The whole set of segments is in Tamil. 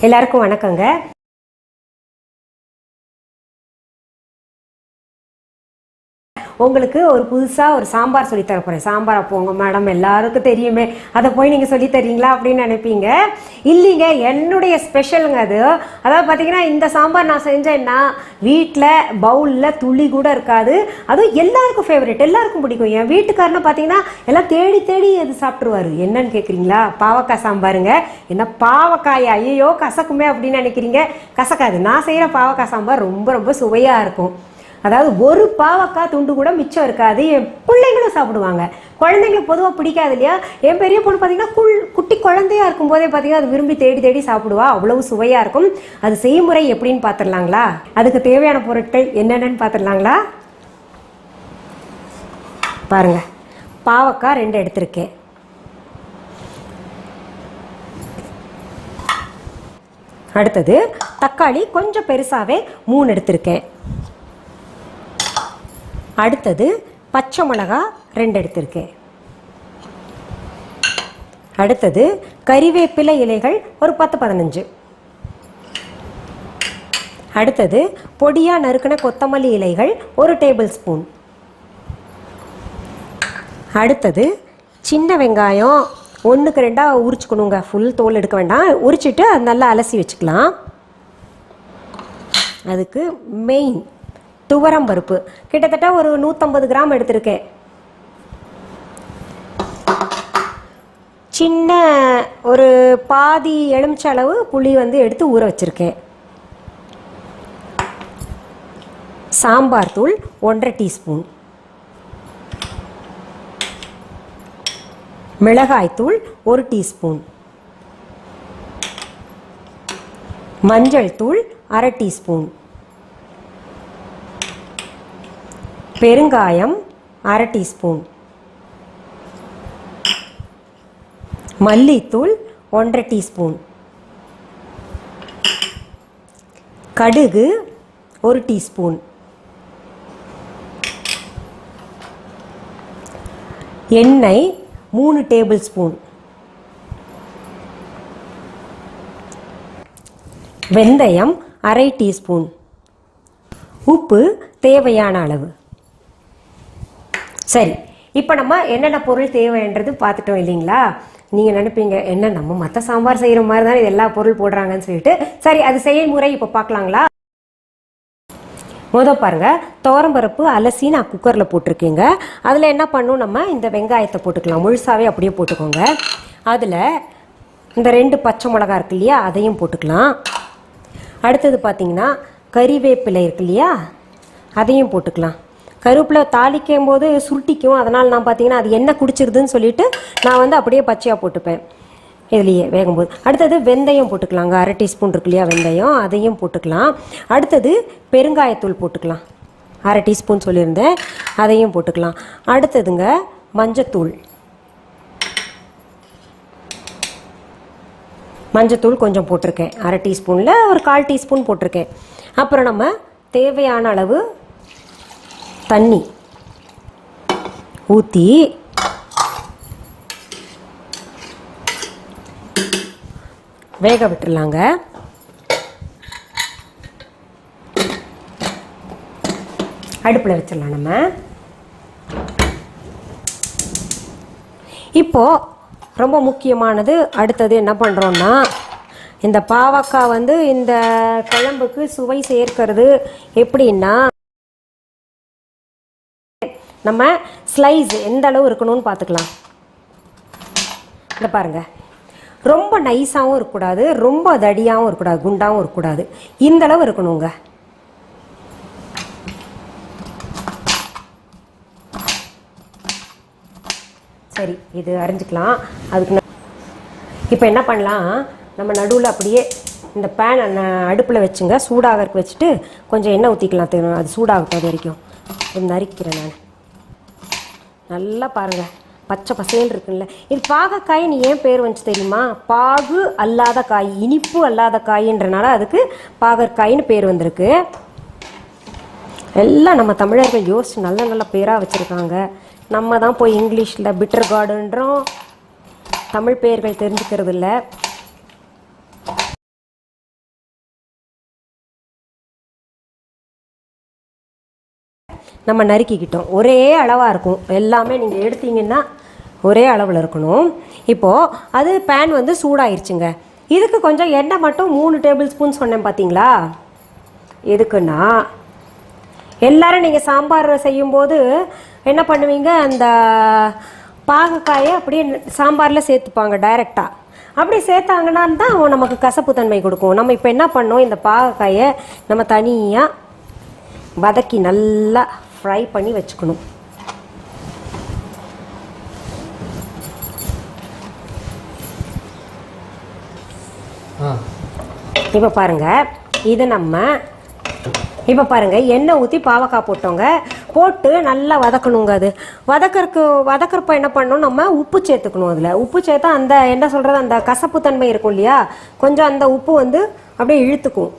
எல்லாருக்கும் வணக்கங்க. உங்களுக்கு ஒரு புதுசாக ஒரு சாம்பார் சொல்லி தர போகிறேன். சாம்பார் போங்க மேடம், எல்லாருக்கும் தெரியுமே, அதை போய் நீங்கள் சொல்லி தரீங்களா அப்படின்னு நினைப்பீங்க. இல்லைங்க, என்னுடைய ஸ்பெஷலுங்க அது. அதாவது பார்த்தீங்கன்னா, இந்த சாம்பார் நான் செஞ்சேன்னா வீட்டில் பவுலில் துளி கூட இருக்காது. அதுவும் எல்லாருக்கும் ஃபேவரட், எல்லாருக்கும் பிடிக்கும். என் வீட்டுக்காரனை பார்த்தீங்கன்னா எல்லாம் தேடி தேடி அது சாப்பிட்ருவாரு. என்னன்னு கேட்குறீங்களா? பாவக்காய் சாம்பாருங்க. என்ன பாவக்காய், ஐயோ கசக்குமே அப்படின்னு நினைக்கிறீங்க. கசக்காது. நான் செய்கிற பாவக்காய் சாம்பார் ரொம்ப ரொம்ப சுவையாக இருக்கும். அதாவது ஒரு பாவக்காய் துண்டு கூட மிச்சம் இருக்காது. என் பிள்ளைங்களும் சாப்பிடுவாங்க. குழந்தைங்களுக்கு பொதுவாக பிடிக்காது இல்லையா? என் பெரிய பொண்ணு பார்த்தீங்கன்னா குட்டி குழந்தையா இருக்கும் போதே பார்த்தீங்கன்னா அது விரும்பி தேடி தேடி சாப்பிடுவா. அவ்வளவு சுவையாக இருக்கும். அது செய்முறை எப்படின்னு பார்த்துடலாங்களா? அதுக்கு தேவையான பொருட்கள் என்னென்னு பார்த்துடலாங்களா? பாருங்க, பாவக்காய் 2 எடுத்திருக்கேன். அடுத்தது தக்காளி கொஞ்சம் பெருசாகவே 3 எடுத்திருக்கேன். அடுத்தது பச்சை மிளகா 2 எடுத்திருக்கேன். அடுத்தது கறிவேப்பிலை இலைகள் ஒரு 10-15. அடுத்தது பொடியா நறுக்கின கொத்தமல்லி இலைகள் 1 டேபிள் ஸ்பூன். அடுத்தது சின்ன வெங்காயம் 1க்கு 2 உரிச்சுக்கணுங்க. ஃபுல் தோல் எடுக்க வேண்டாம், உரிச்சிட்டு அது நல்லா அலசி வச்சுக்கலாம். அதுக்கு மெயின் துவரம் பருப்பு கிட்டத்தட்ட ஒரு 150 கிராம் எடுத்திருக்கேன். சின்ன ஒரு பாதி எலுமிச்சை அளவு புளி எடுத்து ஊற வச்சிருக்கேன். சாம்பார் தூள் 1.5 டீஸ்பூன். மிளகாய் தூள் 1 டீஸ்பூன். மஞ்சள் தூள் 1/2 டீஸ்பூன். பெருங்காயம் 1/2 டீஸ்பூன். மல்லித்தூள் 1.5 டீஸ்பூன். கடுகு 1 டீஸ்பூன். எண்ணெய் 3 டேபிள் ஸ்பூன். வெந்தயம் 1/2 டீஸ்பூன். உப்பு தேவையான அளவு. சரி, இப்போ நம்ம என்னென்ன பொருள் தேவைன்றது பார்த்துட்டோம் இல்லைங்களா? நீங்கள் நினைப்பீங்க, என்ன நம்ம மற்ற சாம்பார் செய்கிற மாதிரி தான் இது எல்லா பொருள் போடுறாங்கன்னு சொல்லிட்டு. சரி, அது செயல்முறை இப்போ பார்க்கலாங்களா? பாருங்க, துவரம்பருப்பு அலசி நான் குக்கரில் போட்டிருக்கேங்க. அதில் என்ன பண்ணணும், நம்ம இந்த வெங்காயத்தை போட்டுக்கலாம். முழுசாகவே அப்படியே போட்டுக்கோங்க. அதில் இந்த 2 பச்சை மிளகா இருக்கு இல்லையா, அதையும் போட்டுக்கலாம். அடுத்தது பார்த்தீங்கன்னா கறிவேப்பிலை இருக்கு இல்லையா, அதையும் போட்டுக்கலாம். கருவேப்பிலை தாளிக்கும் போது சுருட்டிக்கும், அதனால் நான் பார்த்தீங்கன்னா அது எண்ணெய் குடிச்சிருதுன்னு சொல்லிட்டு நான் அப்படியே பச்சையாக போட்டுப்பேன் இதுலேயே வேகும்போது. அடுத்தது வெந்தயம் போட்டுக்கலாங்க. 1/2 டீஸ்பூன் இருக்கு இல்லையா வெந்தயம், அதையும் போட்டுக்கலாம். அடுத்தது பெருங்காயத்தூள் போட்டுக்கலாம். 1/2 டீஸ்பூன் சொல்லியிருந்தேன், அதையும் போட்டுக்கலாம். அடுத்ததுங்க மஞ்சத்தூள். மஞ்சத்தூள் கொஞ்சம் போட்டிருக்கேன். 1/2 டீஸ்பூனில் ஒரு 1/4 டீஸ்பூன் போட்டிருக்கேன். அப்புறம் நம்ம தேவையான அளவு தண்ணி ஊற்றி வேக விட்டுடலாங்க. அடுப்பில் வச்சிடலாம் நம்ம. இப்போது ரொம்ப முக்கியமானது, அடுத்தது என்ன பண்ணுறோன்னா, இந்த பாவக்காய் இந்த குழம்புக்கு சுவை சேர்க்கிறது எப்படின்னா, நம்ம ஸ்லைஸ் எந்த அளவு இருக்கணும்னு பார்த்துக்கலாம். இந்த பாருங்கள், ரொம்ப நைஸாகவும் இருக்கக்கூடாது, ரொம்ப தடியாகவும் இருக்கக்கூடாது, குண்டாகவும் இருக்கக்கூடாது. இந்த அளவு இருக்கணுங்க. சரி, இது அரைஞ்சிக்கலாம். அதுக்கு இப்போ என்ன பண்ணலாம், நம்ம நடுவில் அப்படியே இந்த பேன் அடுப்பில் வச்சுங்க, சூடாகிறதுக்கு வச்சுட்டு கொஞ்சம் எண்ணெய் ஊற்றிக்கலாம். தெரியும், அது சூடாகட்டும். அது வரைக்கும் நறுக்கிறேன் நான். நல்லா பாருங்கள், பச்சை பசேன்னு இருக்குல்ல. இது பாகக்காயின்னு ஏன் பேர் வந்துச்சு தெரியுமா? பாகு அல்லாத காய், இனிப்பு அல்லாத காயின்றனால அதுக்கு பாகற்காயின்னு பேர் வந்திருக்கு. எல்லாம் நம்ம தமிழர்கள் யோசிச்சு நல்ல நல்ல பேராக வச்சுருக்காங்க. நம்ம தான் போய் இங்கிலீஷில் பிட்டர் கார்டுன்றோம், தமிழ் பெயர்கள் தெரிஞ்சுக்கிறது இல்லை. நம்ம நறுக்கிக்கிட்டோம். ஒரே அளவாக இருக்கும் எல்லாமே. நீங்கள் எடுத்தீங்கன்னா ஒரே அளவில் இருக்கணும். இப்போது அது பேன் வந்து சூடாயிருச்சுங்க. இதுக்கு கொஞ்சம் எண்ணெய் மட்டும் 3 டேபிள் ஸ்பூன் சொன்னேன் பார்த்தீங்களா. எதுக்குன்னா எல்லோரும் நீங்கள் சாம்பார் செய்யும்போது என்ன பண்ணுவீங்க, அந்த பாகக்காயை அப்படியே சாம்பாரில் சேர்த்துப்பாங்க டைரெக்டாக. அப்படி சேர்த்தாங்கன்னா தான் நமக்கு கசப்பு தன்மை கொடுக்கும். நம்ம இப்போ என்ன பண்ணோம், இந்த பாகக்காயை நம்ம தனியாக வதக்கி நல்லா ஃப்ரை பண்ணி வச்சுக்கணும். இப்போ பாருங்கள், இது நம்ம இப்போ பாருங்கள் எண்ணெய் ஊற்றி பாவக்காய் போட்டோங்க. போட்டு நல்லா வதக்கணுங்க. அது வதக்கிறப்ப என்ன பண்ணணும், நம்ம உப்பு சேர்த்துக்கணும். அதில் உப்பு சேர்த்தா அந்த என்ன சொல்கிறது, அந்த கசப்பு தன்மை இருக்கும் இல்லையா, கொஞ்சம் அந்த உப்பு வந்து அப்படியே இழுத்துக்கும்.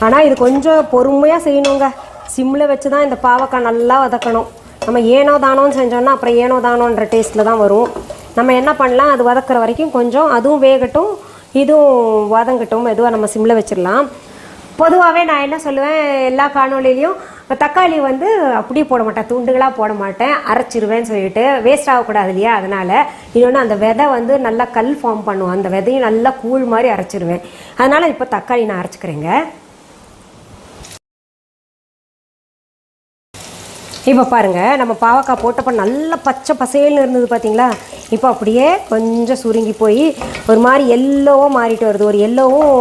ஆனால் இது கொஞ்சம் பொறுமையாக செய்யணுங்க. சிம்மில் வச்சு தான் இந்த பாவக்காய் நல்லா வதக்கணும். நம்ம ஏனோ தானோன்னு செஞ்சோன்னா அப்புறம் ஏனோ தானோன்ற டேஸ்ட்டில் தான் வரும். நம்ம என்ன பண்ணலாம், அது வதக்கிற வரைக்கும் கொஞ்சம் அதுவும் வேகட்டும், இதுவும் வதங்கட்டும். மெதுவாக நம்ம சிம்மில் வச்சிடலாம். பொதுவாகவே நான் என்ன சொல்லுவேன், எல்லா காணொலியிலையும் தக்காளி வந்து அப்படியே போட மாட்டேன், துண்டுகளாக போட மாட்டேன், அரைச்சிருவேன்னு சொல்லிட்டு வேஸ்ட் ஆகக்கூடாது இல்லையா. அதனால் இன்னொன்று அந்த விதை வந்து நல்லா கல் ஃபார்ம் பண்ணுவோம், அந்த விதையும் நல்லா கூழ் மாதிரி அரைச்சிருவேன். அதனால் இப்போ தக்காளி நான் அரைச்சிக்கிறேங்க. இப்போ பாருங்கள், நம்ம பாவக்காய் போட்டப்போ நல்லா பச்சை பசேல்னு இருந்தது பார்த்தீங்களா. இப்போ அப்படியே கொஞ்சம் சுருங்கி போய் ஒரு மாதிரி எல்லோவும் மாறிட்டு வருது. ஒரு எல்லோவும்,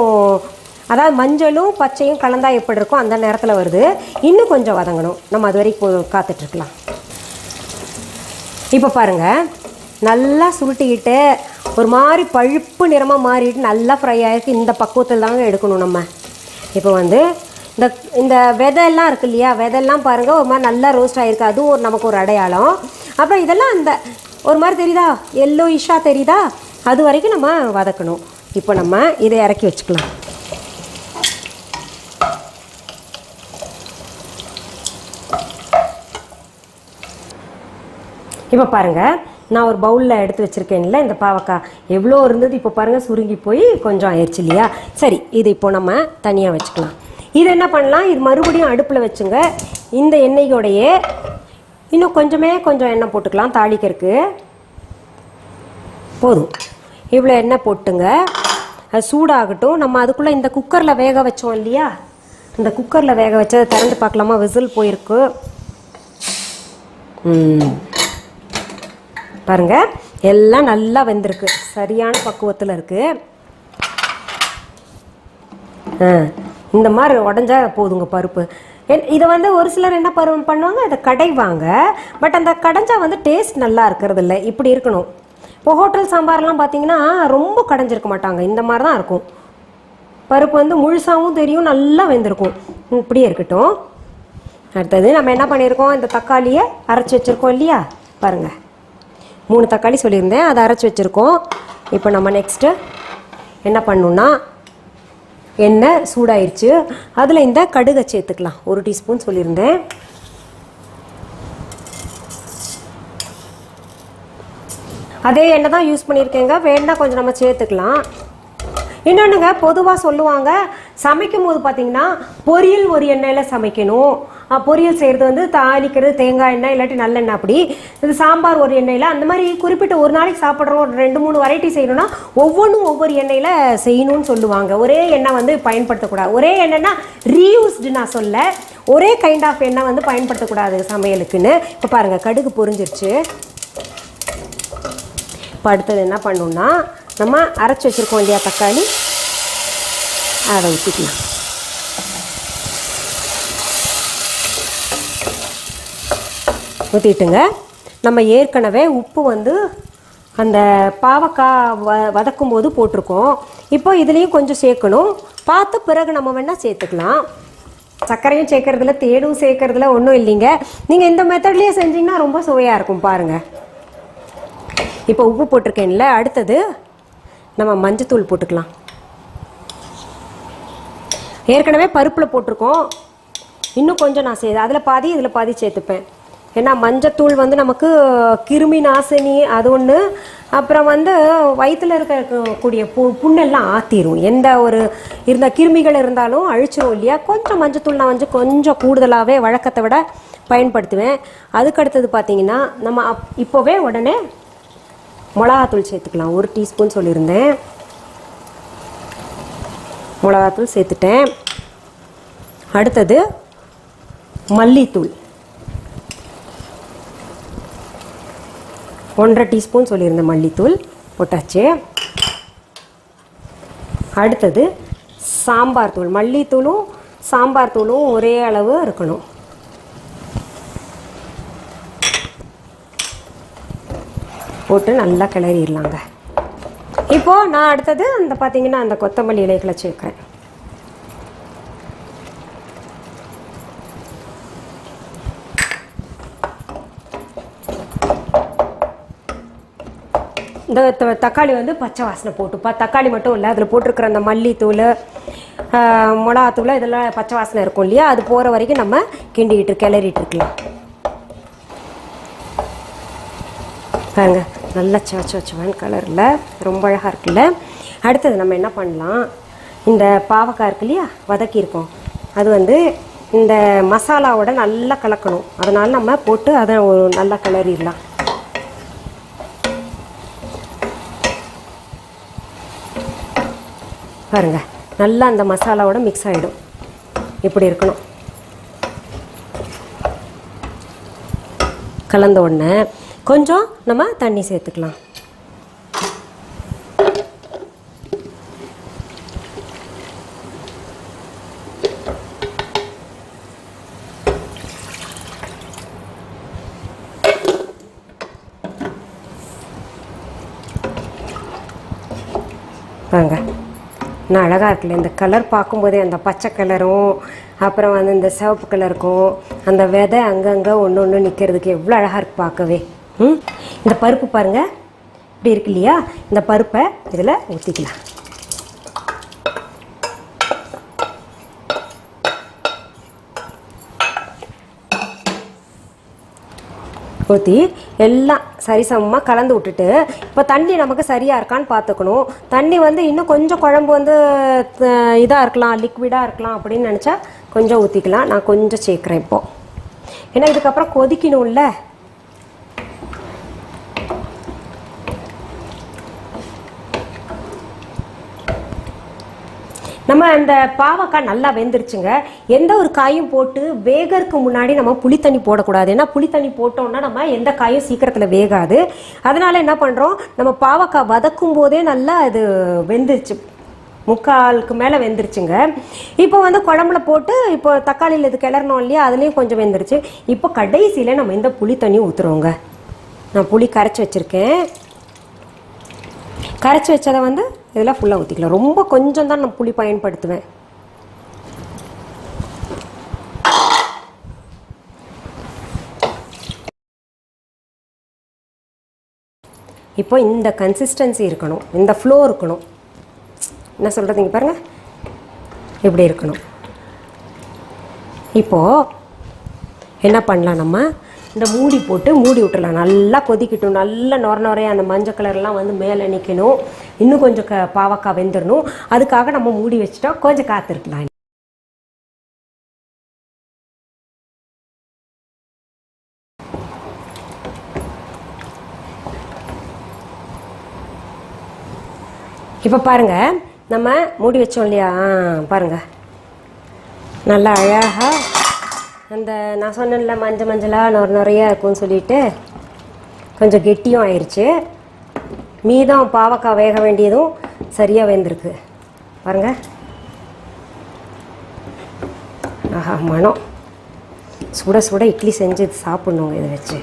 அதாவது மஞ்சளும் பச்சையும் கலந்தா எப்படி இருக்கும் அந்த நேரத்தில் வருது. இன்னும் கொஞ்சம் வதங்கணும், நம்ம அது வரைக்கும் காத்துட்ருக்கலாம். இப்போ பாருங்கள், நல்லா சுருட்டிக்கிட்டு ஒரு மாதிரி பழுப்பு நிறமாக மாறிட்டு நல்லா ஃப்ரை ஆகிருக்கு. இந்த பக்குவத்தில் தாங்க எடுக்கணும் நம்ம. இப்போ வந்து இந்த விதையெல்லாம் இருக்குது இல்லையா, விதையெல்லாம் பாருங்கள் ஒரு மாதிரி நல்லா ரோஸ்ட் ஆகிருக்கு. அதுவும் நமக்கு ஒரு அடையாளம். அப்புறம் இதெல்லாம் அந்த ஒரு மாதிரி தெரியுதா, எல்லோயிஷாக தெரியுதா, அது வரைக்கும் நம்ம வதக்கணும். இப்போ நம்ம இதை இறக்கி வச்சுக்கலாம். இப்போ பாருங்கள், நான் ஒரு பவுலில் எடுத்து வச்சுருக்கேன்ல இந்த பாவக்காய், எவ்வளோ இருந்தது இப்போ பாருங்கள் சுருங்கி போய் கொஞ்சம் ஆயிடுச்சு இல்லையா. சரி, இது இப்போ நம்ம தனியாக வச்சுக்கலாம். இது என்ன பண்ணலாம், இது மறுபடியும் அடுப்பில் வச்சுங்க. இந்த எண்ணெயோடையே இன்னும் கொஞ்சம் எண்ணெய் போட்டுக்கலாம். தாளிக்கிறதுக்கு போதும், இவ்வளோ எண்ணெய் போட்டுங்க. அது சூடாகட்டும். நம்ம அதுக்குள்ளே இந்த குக்கரில் வேக வச்சோம் இல்லையா, இந்த குக்கரில் வேக வச்சதை திறந்து பார்க்கலாமா. விசில் போயிருக்கு பாருங்கள், எல்லாம் நல்லா வெந்திருக்கு, சரியான பக்குவத்தில் இருக்குது. இந்த மாதிரி உடஞ்சா போதுங்க பருப்பு. இதை வந்து ஒரு சிலர் என்ன பண்ணுவாங்க, அதை கடைவாங்க. பட் அந்த கடைஞ்சா வந்து டேஸ்ட் நல்லா இருக்கிறது இல்லை. இப்படி இருக்கணும். இப்போ ஹோட்டல் சாம்பார்லாம் பார்த்தீங்கன்னா ரொம்ப கடைஞ்சிருக்க மாட்டாங்க, இந்த மாதிரி தான் இருக்கும். பருப்பு வந்து முழுசாகவும் தெரியும், நல்லா வெந்திருக்கும். இப்படியே இருக்கட்டும். அடுத்தது நம்ம என்ன பண்ணியிருக்கோம், இந்த தக்காளியை அரைச்சி வச்சுருக்கோம் இல்லையா. பாருங்கள், 3 தக்காளி சொல்லியிருந்தேன், அதை அரைச்சி வச்சுருக்கோம். இப்போ நம்ம நெக்ஸ்ட்டு என்ன பண்ணணுன்னா, எண்ணெய் சூடாயிருச்சு, அதில் இந்த கடுகை சேர்த்துக்கலாம். 1 டீஸ்பூன் சொல்லியிருந்தேன். அதே எண்ணெய் தான் யூஸ் பண்ணியிருக்கேங்க, வேணா கொஞ்சம் நம்ம சேர்த்துக்கலாம். இன்னொன்றுங்க, பொதுவாக சொல்லுவாங்க சமைக்கும் போது பார்த்தீங்கன்னா பொரியல் ஒரு எண்ணெயில் சமைக்கணும். பொரியல் செய்கிறது வந்து தாளிக்கிறது தேங்காய் எண்ணெய் இல்லாட்டி நல்லெண்ணெய், அப்படி இது சாம்பார் ஒரு எண்ணெயில். அந்த மாதிரி குறிப்பிட்ட ஒரு நாளைக்கு சாப்பிட்றோம், ஒரு 2-3 வெரைட்டி செய்யணும்னா ஒவ்வொன்றும் ஒவ்வொரு எண்ணெயில் செய்யணும்னு சொல்லுவாங்க. ஒரே எண்ணெய் வந்து பயன்படுத்தக்கூடாது. ஒரே எண்ணெய்னா ரீயூஸ்டு நான் சொல்ல, ஒரே கைண்ட் ஆஃப் எண்ணெய் வந்து பயன்படுத்தக்கூடாது சமையலுக்குன்னு. இப்போ பாருங்கள், கடுகு பொரிஞ்சிருச்சு. இப்போ அடுத்தது என்ன பண்ணணுன்னா, நம்ம அரைச்சி வச்சுருக்கோம் இல்லையா தக்காளி, அதை ஊற்றிக்கலாம். ஊற்றிட்டுங்க, நம்ம ஏற்கனவே உப்பு வந்து அந்த பாவக்காய் வதக்கும் போது போட்டிருக்கோம். இப்போ இதுலேயும் கொஞ்சம் சேர்க்கணும். பார்த்து பிறகு நம்ம வேணால் சேர்த்துக்கலாம். சர்க்கரையும் சேர்க்கறதுல தேனும் சேர்க்கறதுல ஒன்றும் இல்லைங்க. நீங்கள் இந்த மெத்தட்லேயே செஞ்சிங்கன்னா ரொம்ப சுவையாக இருக்கும். பாருங்கள், இப்போ உப்பு போட்டிருக்கேன்ல. அடுத்தது நம்ம மஞ்சத்தூள் போட்டுக்கலாம். ஏற்கனவே பருப்பில் போட்டிருக்கோம், இன்னும் கொஞ்சம் நான் அதில் பாதி இதில் பாதி சேர்த்துப்பேன். ஏன்னா மஞ்சத்தூள் வந்து நமக்கு கிருமி நாசினி அது ஒன்று, அப்புறம் வந்து வயிற்றில் இருக்கக்கூடிய புண்ணெல்லாம் ஆற்றிடும். எந்த ஒரு இருந்த கிருமிகள் இருந்தாலும் அழிச்சிரும் இல்லையா. கொஞ்சம் மஞ்சத்தூள் நான் வந்து கொஞ்சம் கூடுதலாகவே வழக்கத்தை விட பயன்படுத்துவேன். அதுக்கடுத்தது பார்த்திங்கன்னா நம்ம இப்போவே உடனே மிளகாத்தூள் சேர்த்துக்கலாம். 1 டீஸ்பூன் சொல்லியிருந்தேன், மிளகாத்தூள் சேர்த்துட்டேன். அடுத்தது மல்லித்தூள் 1.5 டீஸ்பூன் சொல்லியிருந்தேன், மல்லித்தூள் போட்டாச்சு. அடுத்தது சாம்பார் தூள். மல்லித்தூளும் சாம்பார் தூளும் ஒரே அளவு இருக்கணும். போட்டு நல்லா கிளறிடலாங்க. இப்போது நான் அடுத்தது அந்த பார்த்திங்கன்னா அந்த கொத்தமல்லி இலைகளை சேர்க்குறேன். இந்த தக்காளி வந்து பச்சை வாசனை போட்டுப்பா. தக்காளி மட்டும் இல்லை, அதில் போட்டிருக்கிற அந்த மல்லித்தூள் மிளகாத்தூள் இதெல்லாம் பச்சை வாசனை இருக்கும் இல்லையா, அது போகிற வரைக்கும் நம்ம கிளறிட்டு இருக்கலாம். பாருங்க நல்லா சவச்சவன் கலரில் ரொம்ப அழகாக இருக்குல்ல. அடுத்தது நம்ம என்ன பண்ணலாம், இந்த பாவக்காய் இருக்கு இல்லையா வதக்கியிருக்கோம், அது வந்து இந்த மசாலாவோட நல்லா கலக்கணும். அதனால் நம்ம போட்டு அதை நல்லா கிளறிடலாம். பாருங்கள் நல்லா அந்த மசாலாவோட மிக்ஸ் ஆகிடும். இப்படி இருக்கணும். கலந்த உடனே கொஞ்சம் நம்ம தண்ணி சேர்த்துக்கலாம். வாங்க, நான் அழகாக இருக்குல்ல இந்த கலர் பார்க்கும்போதே, அந்த பச்சை கலரும் அப்புறம் வந்து இந்த சிவப்பு கலருக்கும் அந்த விதை அங்கங்கே ஒன்று ஒன்று நிற்கிறதுக்கு எவ்வளோ அழகாக இருக்குது பார்க்கவே. இந்த பருப்பு பாருங்கள் இப்படி இருக்கு இல்லையா, இந்த பருப்பை இதில் ஊற்றிக்கலாம். ஊற்றி எல்லாம் சரிசமமாக கலந்து விட்டுட்டு, இப்போ தண்ணி நமக்கு சரியாக இருக்கான்னு பார்த்துக்கணும். தண்ணி வந்து இன்னும் கொஞ்சம் குழம்பு வந்து இதாக இருக்கலாம், லிக்விடாக இருக்கலாம் அப்படின்னு நினச்சா கொஞ்சம் ஊற்றிக்கலாம். நான் கொஞ்சம் சேர்க்குறேன் இப்போது, ஏன்னா இதுக்கப்புறம் கொதிக்கணும்ல. நம்ம அந்த பாவக்காய் நல்லா வெந்துருச்சுங்க. எந்த ஒரு காயும் போட்டு வேகறதுக்கு முன்னாடி நம்ம புளித்தண்ணி போடக்கூடாது. ஏன்னா புளித்தண்ணி போட்டோம்னா நம்ம எந்த காயும் சீக்கிரத்தில் வேகாது. அதனால என்ன பண்ணுறோம், நம்ம பாவக்காய் வதக்கும் போதே நல்லா அது வெந்துருச்சு, 3/4 மேலே வெந்துருச்சுங்க. இப்போ வந்து குழம்புல போட்டு இப்போ தக்காளியில் இது கிளறணும் இல்லையா, அதுலேயும் கொஞ்சம் வெந்துருச்சு. இப்போ கடைசியில் நம்ம இந்த புளித்தண்ணி ஊற்றுறோங்க. நான் புளி கரைச்சி வச்சுருக்கேன். கரைச்சி வச்சதை வந்து இதெல்லாம் ஃபுல்லாக ஊற்றிக்கலாம். ரொம்ப கொஞ்சம் தான் நான் புளி பயன்படுத்துவேன். இப்போ இந்த கன்சிஸ்டன்சி இருக்கணும், இந்த ஃப்ளோ இருக்கணும். என்ன சொல்கிறதுங்க பாருங்கள், இப்படி இருக்கணும். இப்போது என்ன பண்ணலாம், நம்ம இந்த மூடி போட்டு மூடி விட்டுடலாம். நல்லா கொதிக்கட்டும், நல்லா நொறையா அந்த மஞ்சள் கலர்லாம் வந்து மேலே நிற்கணும். இன்னும் கொஞ்சம் பாவக்காய் வெந்துடணும். அதுக்காக நம்ம மூடி வச்சுட்டா கொஞ்சம் காத்திருக்கலாம். இப்போ பாருங்கள், நம்ம மூடி வச்சோம் இல்லையா, பாருங்கள் நல்லா அழகாக அந்த நான் சொன்னேன்ல மஞ்சளாக நிறையா இருக்கும்னு சொல்லிட்டு கொஞ்சம் கெட்டியும் ஆயிடுச்சு. மீதம் பாவக்காய் வேக வேண்டியதும் சரியாக வெந்திருக்கு பாருங்கள். ஆஹா, மனம் சுட சுட இட்லி செஞ்சு சாப்பிட்ணுங்க. இதை வச்சு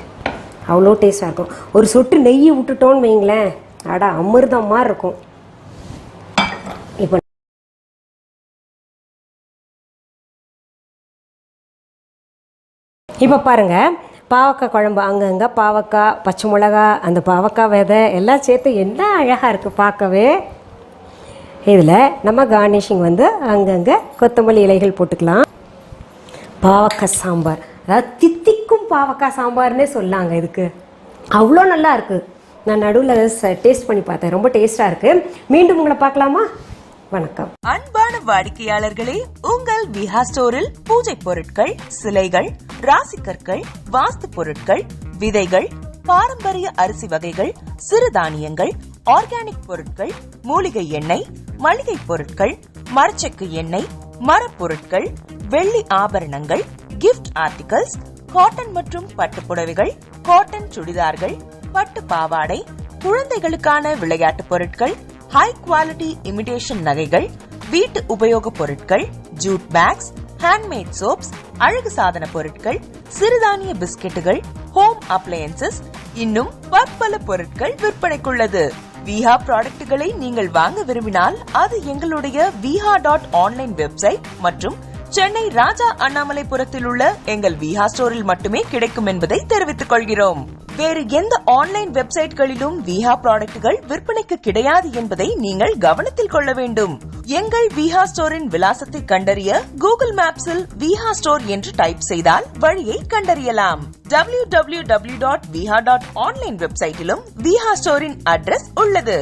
அவ்வளோ டேஸ்ட்டாக இருக்கும். ஒரு சொட்டு நெய் விட்டுட்டோன்னு வைங்களேன், அடா அமிர்தம் மாதிரி இருக்கும். இப்போ இப்போ பாருங்கள், பாவக்காய் குழம்பு அங்கங்கே பாவக்காய், பச்சை மிளகா, அந்த பாவக்காய் விதை எல்லாம் சேர்த்து என்ன அழகாக இருக்குது பார்க்கவே. இதில் நம்ம கார்னிஷிங் வந்து அங்கங்கே கொத்தமல்லி இலைகள் போட்டுக்கலாம். பாவக்காய் சாம்பார், அதாவது தித்திக்கும் பாவக்காய் சாம்பார்னே சொல்லாங்க இதுக்கு. அவ்வளோ நல்லா இருக்கு. நான் நடுவில் டேஸ்ட் பண்ணி பார்த்தேன், ரொம்ப டேஸ்டா இருக்கு. மீண்டும் உங்களை பார்க்கலாமா? வணக்கம். அன்பான வாடிக்கையாளர்களே, உங்கள் விஹா ஸ்டோரில் பூஜை பொருட்கள், சிலைகள், ராசிக்கற்கள், வாஸ்து பொருட்கள், விதைகள், பாரம்பரிய அரிசி வகைகள், சிறுதானியங்கள், ஆர்கானிக் பொருட்கள், மூலிகை எண்ணெய், மளிகை பொருட்கள், மரச்செக்கு எண்ணெய், மரப்பொருட்கள், வெள்ளி ஆபரணங்கள், கிஃப்ட் ஆர்டிகல்ஸ், காட்டன் மற்றும் பட்டு புடவைகள், காட்டன் சுடிதார்கள், பட்டு பாவாடை, குழந்தைகளுக்கான விளையாட்டு பொருட்கள், ஹை குவாலிட்டி இமிடேஷன் நகைகள், வீட்டு உபயோக பொருட்கள், ஜூட் பேக்ஸ், ஹேண்ட்மேட் சோப்ஸ், அழகு சாதன பொருட்கள், சிறுதானிய பிஸ்கெட்டுகள், ஹோம் அப்ளையன்சஸ், இன்னும் பற்பல பொருட்கள் விற்பனைக்குள்ளது. விஹா ப்ராடக்ட்களை நீங்கள் வாங்க விரும்பினால் அது எங்களுடைய viha.online வெப்சைட் மற்றும் சென்னை ராஜா அண்ணாமலைபுரத்தில் உள்ள எங்கள் விஹா ஸ்டோரில் மட்டுமே கிடைக்கும் என்பதை தெரிவித்துக் கொள்கிறோம். வேறு எந்த ஆன்லைன் வெப்சைட்களிலும் விஹா ப்ராடக்ட்கள் விற்பனைக்கு கிடையாது என்பதை நீங்கள் கவனத்தில் கொள்ள வேண்டும். எங்கள் விஹா ஸ்டோரின் விலாசத்தை கண்டறிய கூகுள் மேப்ஸில் விஹா ஸ்டோர் என்று டைப் செய்தால் வழியை கண்டறியலாம். www.viha.online வெப்சைட்டிலும் விஹா ஸ்டோரின் அட்ரஸ் உள்ளது.